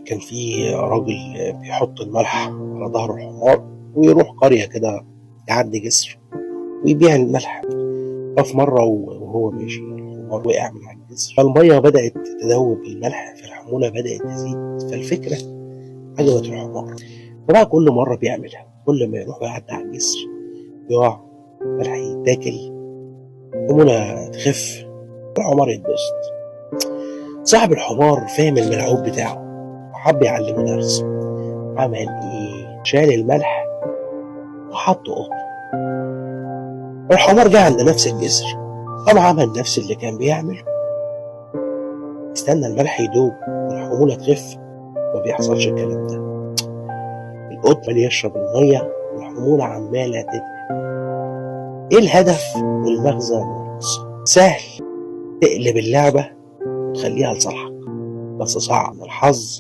كان في راجل بيحط الملح على ظهر الحمار ويروح قرية كده، يعدي جسر ويبيع الملح. ففي مرة وهو ماشي الحمار وقع من على الجسر، فالمية بدأت تدوب الملح، فالحمولة بدأت تزيد. فالفكرة عجبت الحمار، فبقى كل مرة بيعملها، كل ما يروح يعدي على الجسر يقع، ملح يتاكل، الحمولة تخف، الحمار يتبسط. صاحب الحمار فهم الملعوب بتاعه وحب يعلمه درس. عمل ايه؟ شال الملح وحطه قطن. الحمار جه عند نفس الجسر، قام عمل نفس اللي كان بيعمله، استنى الملح يدوب والحمولة تخف. ما بيحصلش الكلام ده، القطن يشرب المية والحمولة عمالة تتقل. ايه الهدف والمغزى من القصة؟ سهل تقلب اللعبة وتخليها لصالحك، بس صعب. الحظ